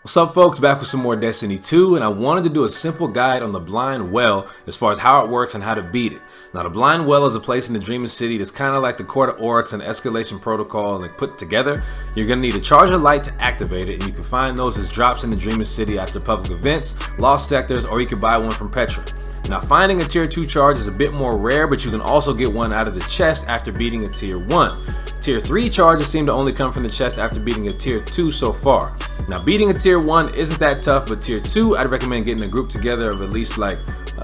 What's up folks, back with some more Destiny 2, and I wanted to do a simple guide on the Blind Well as far as how it works and how to beat it. Now the Blind Well is a place in the Dreaming City that's kind of like the Court of Oryx and Escalation Protocol like put together. You're going to need a Charger Light to activate it, and you can find those as drops in the Dreaming City after public events, lost sectors, or you can buy one from Petra. Now finding a tier 2 charge is a bit more rare, but you can also get one out of the chest after beating a tier 1. Tier 3 charges seem to only come from the chest after beating a tier 2 so far. Now beating a tier 1 isn't that tough, but tier 2 I'd recommend getting a group together of at least like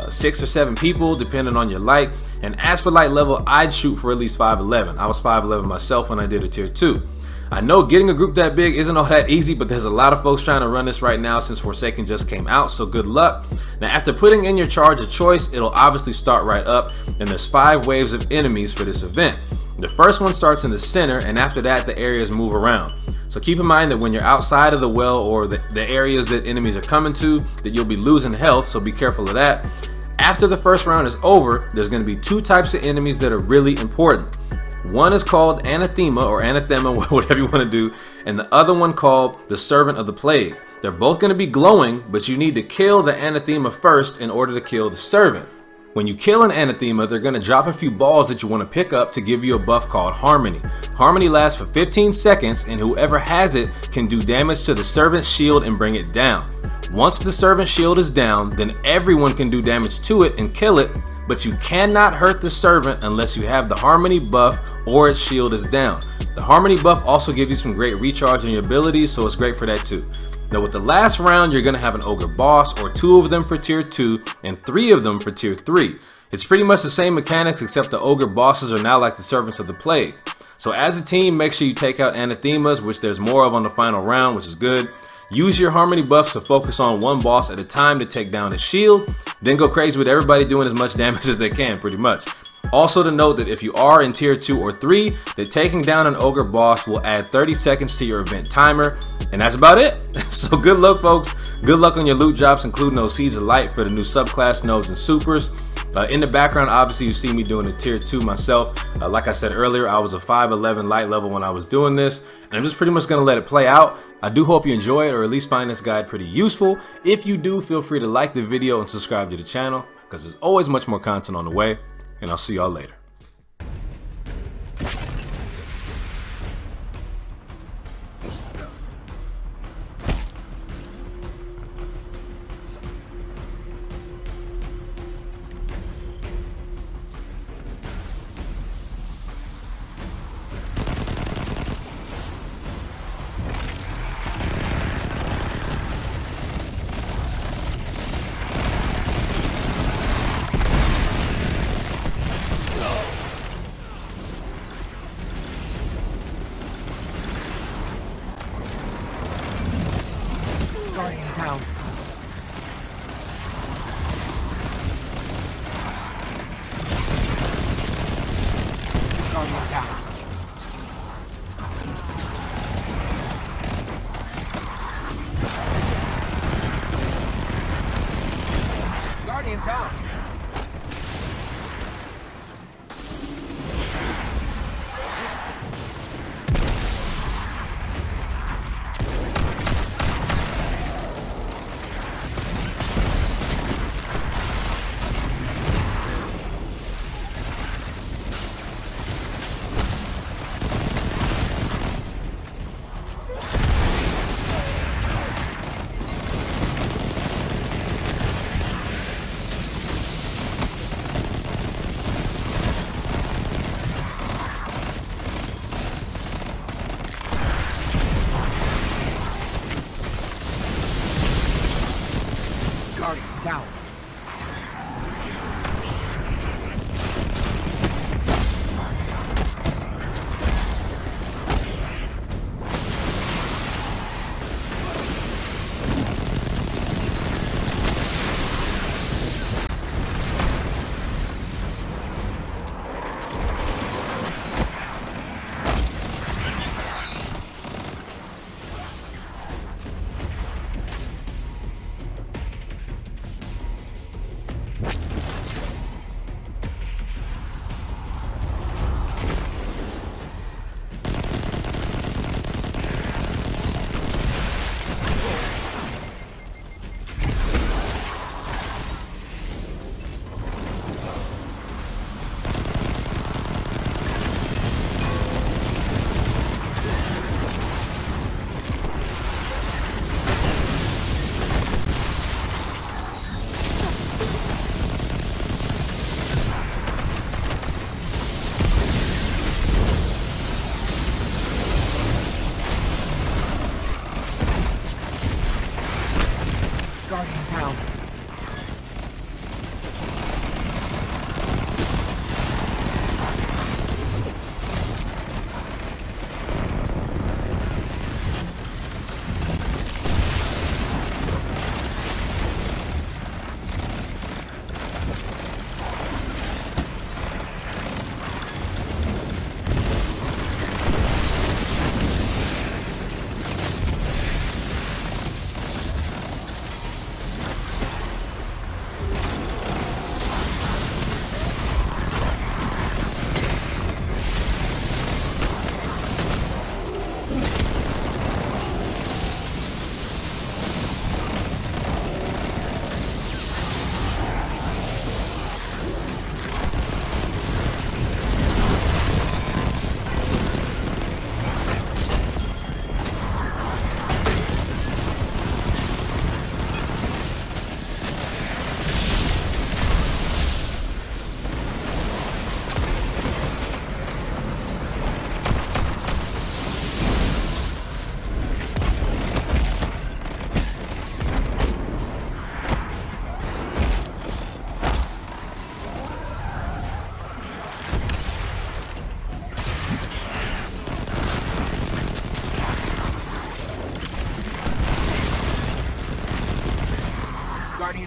6 or 7 people depending on your light. And as for light level, I'd shoot for at least 511. I was 511 myself when I did a tier 2. I know getting a group that big isn't all that easy, but there's a lot of folks trying to run this right now since Forsaken just came out, so good luck. Now after putting in your charge of choice, it'll obviously start right up, and there's 5 waves of enemies for this event. The first one starts in the center, and after that the areas move around. So keep in mind that when you're outside of the well or the areas that enemies are coming to, that you'll be losing health, so be careful of that. After the first round is over, there's going to be 2 types of enemies that are really important. One is called Anathema or Anathema, whatever you want to do, and the other one called the Servant of the Plague. They're both going to be glowing, but you need to kill the Anathema first in order to kill the Servant. When you kill an Anathema, they're going to drop a few balls that you want to pick up to give you a buff called Harmony. Harmony lasts for 15 seconds, and whoever has it can do damage to the Servant's shield and bring it down. Once the Servant's shield is down, then everyone can do damage to it and kill it, but you cannot hurt the Servant unless you have the Harmony buff or its shield is down. The Harmony buff also gives you some great recharge on your abilities, so it's great for that too. Now with the last round, you're going to have an Ogre boss, or 2 of them for tier 2 and 3 of them for tier 3. It's pretty much the same mechanics, except the Ogre bosses are now like the Servants of the Plague. So as a team, make sure you take out Anathemas, which there's more of on the final round, which is good. Use your Harmony buffs to focus on one boss at a time to take down his shield, then go crazy with everybody doing as much damage as they can, pretty much. Also to note that if you are in tier 2 or 3, that taking down an Ogre boss will add 30 seconds to your event timer, and that's about it. So good luck folks, good luck on your loot drops, including those Seeds of Light for the new subclass nodes and supers. In the background, obviously you see me doing a tier 2 myself. Like I said earlier, I was a 511 light level when I was doing this, and I'm just pretty much going to let it play out. I do hope you enjoy it, or at least find this guide pretty useful. If you do, feel free to like the video and subscribe to the channel, because there's always much more content on the way, and I'll see y'all later. Guardian down. Guardian down. Guardian down.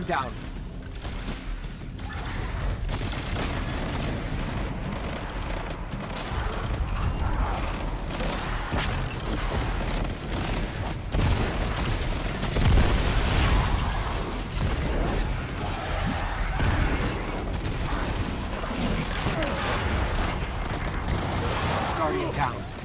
down. Guardian down.